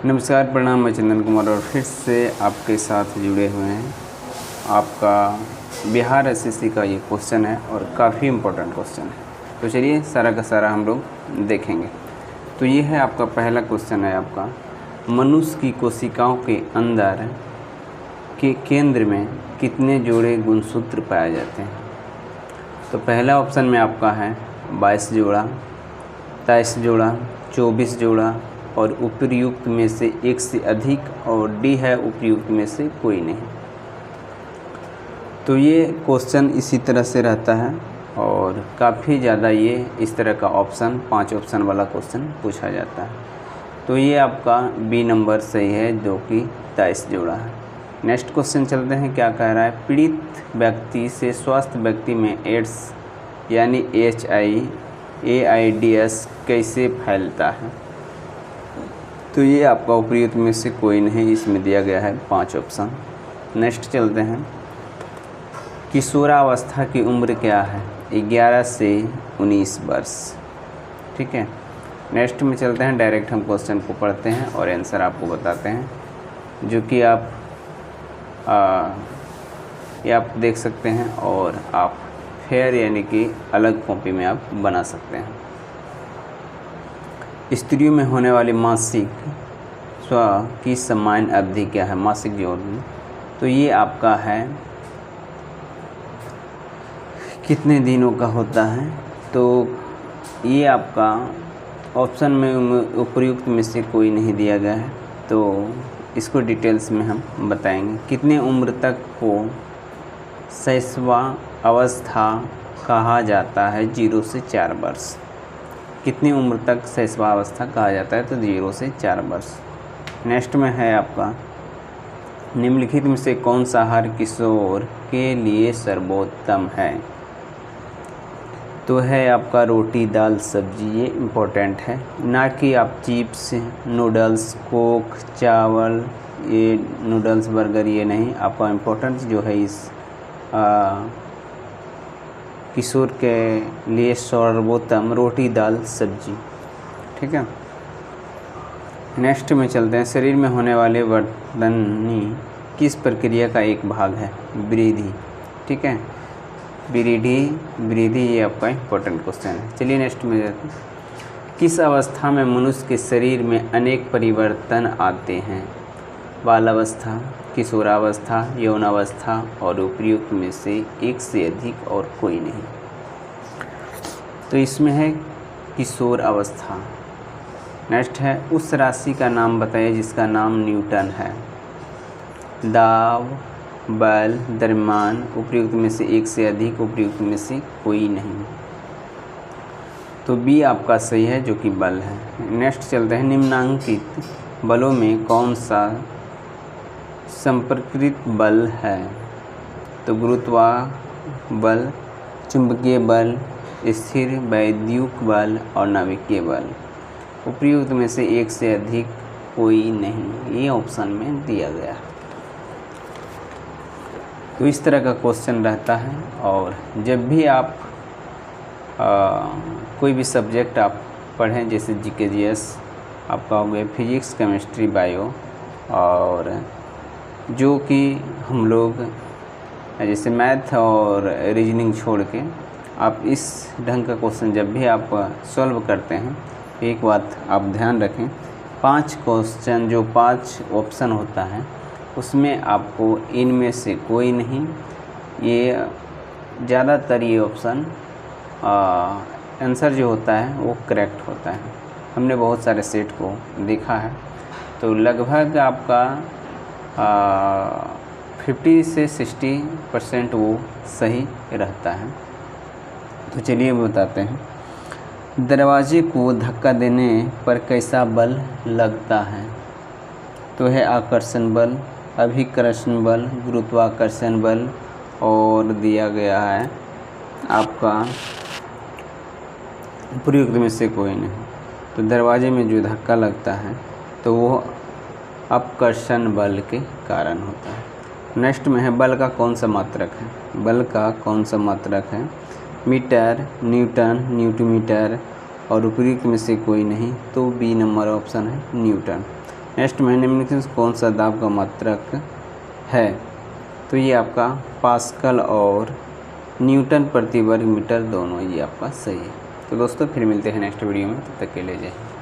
नमस्कार, प्रणाम। मैं चंदन कुमार और फिर से आपके साथ जुड़े हुए हैं। आपका बिहार एसएससी का ये क्वेश्चन है और काफ़ी इम्पोर्टेंट क्वेश्चन है। तो चलिए सारा का सारा हम लोग देखेंगे। तो ये है आपका पहला क्वेश्चन है आपका, मनुष्य की कोशिकाओं के अंदर के केंद्र में कितने जोड़े गुणसूत्र पाए जाते हैं। तो पहला ऑप्शन में आपका है 22 जोड़ा, 23 जोड़ा, 24 जोड़ा और उपर्युक्त में से एक से अधिक, और डी है उपर्युक्त में से कोई नहीं। तो ये क्वेश्चन इसी तरह से रहता है और काफ़ी ज़्यादा ये इस तरह का ऑप्शन 5 ऑप्शन वाला क्वेश्चन पूछा जाता है। तो ये आपका बी नंबर सही है, जो कि 23 जोड़ा है। नेक्स्ट क्वेश्चन चलते हैं, क्या कह रहा है, पीड़ित व्यक्ति से स्वस्थ व्यक्ति में एड्स यानी HIV/AIDS कैसे फैलता है। तो ये आपका उपर्युक्त में से कोई नहीं, इसमें दिया गया है 5 ऑप्शन। नेक्स्ट चलते हैं, किशोरावस्था की उम्र क्या है, 11 से 19 वर्ष। ठीक है। नेक्स्ट में चलते हैं, डायरेक्ट हम क्वेश्चन को पढ़ते हैं और आंसर आपको बताते हैं, जो कि आप देख सकते हैं और आप फेयर यानी कि अलग कॉपी में आप बना सकते हैं। स्त्रियों में होने वाली मासिक स्राव की सामान्य अवधि क्या है, मासिक जोड़। तो ये आपका है कितने दिनों का होता है। तो ये आपका ऑप्शन में उपर्युक्त में से कोई नहीं दिया गया है, तो इसको डिटेल्स में हम बताएंगे। कितने उम्र तक को शैशवावस्था कहा जाता है, 0 से 4 वर्ष। कितनी उम्र तक शैशवावस्था कहा जाता है, तो 0 से 4 वर्ष। नेक्स्ट में है आपका, निम्नलिखित में से कौन सा आहार किशोर के लिए सर्वोत्तम है। तो है आपका रोटी दाल सब्जी, ये इम्पोर्टेंट है, ना कि आप चिप्स नूडल्स कोक चावल, ये नूडल्स बर्गर ये नहीं। आपका इम्पोर्टेंट जो है इस किशोर के लिए सर्वोत्तम रोटी दाल सब्जी। ठीक है। नेक्स्ट में चलते हैं, शरीर में होने वाले वर्तनी किस प्रक्रिया का एक भाग है, वृद्धि। ठीक है, वृद्धि ये आपका इम्पोर्टेंट क्वेश्चन है। चलिए नेक्स्ट में जाते हैं, किस अवस्था में मनुष्य के शरीर में अनेक परिवर्तन आते हैं, बालावस्था, किशोरावस्था, यौनावस्था और उपर्युक्त में से एक से अधिक और कोई नहीं। तो इसमें है किशोर अवस्था। नेक्स्ट है, उस राशि का नाम बताइए जिसका नाम न्यूटन है। दाब, बल, द्रव्यमान, उपर्युक्त में से एक से अधिक, उपर्युक्त में से कोई नहीं। तो बी आपका सही है, जो कि बल है। नेक्स्ट चलते हैं, निम्नांकित बलों में कौन सा संपर्कित बल है। तो गुरुत्वाकर्षण, चुंबकीय बल, स्थिर वैद्युत बल और नाभिकीय बल। उपर्युक्त में से एक से अधिक कोई नहीं, ये ऑप्शन में दिया गया है। तो इस तरह का क्वेश्चन रहता है। और जब भी आप कोई भी सब्जेक्ट आप पढ़ें, जैसे जीके जीएस आपका हो गया, फिजिक्स केमिस्ट्री बायो, और जो कि हम लोग जैसे मैथ और रीजनिंग छोड़ के आप इस ढंग का क्वेश्चन जब भी आप सॉल्व करते हैं, एक बात आप ध्यान रखें, 5 क्वेश्चन जो 5 ऑप्शन होता है उसमें आपको इनमें से कोई नहीं, ये ज़्यादातर ये ऑप्शन आंसर जो होता है वो करेक्ट होता है। हमने बहुत सारे सेट को देखा है, तो लगभग आपका 50 से 60% वो सही रहता है। तो चलिए बताते हैं, दरवाजे को धक्का देने पर कैसा बल लगता है। तो है आकर्षण बल, अभिकर्षण बल, गुरुत्वाकर्षण बल, और दिया गया है आपका उपर्युक्त में से कोई नहीं। तो दरवाजे में जो धक्का लगता है तो वो अपकर्षण बल के कारण होता है। नेक्स्ट में है, बल का कौन सा मात्रक है। बल का कौन सा मात्रक है, मीटर, न्यूटन, न्यूटोमीटर और उपर्युक्त में से कोई नहीं। तो बी नंबर ऑप्शन है न्यूटन। नेक्स्ट में निम्नलिखित में कौन सा दाब का मात्रक है? तो ये आपका पास्कल और न्यूटन प्रति वर्ग मीटर दोनों, ये आपका सही है। तो दोस्तों फिर मिलते हैं नेक्स्ट वीडियो में, तब तक के लिए जय हिंद।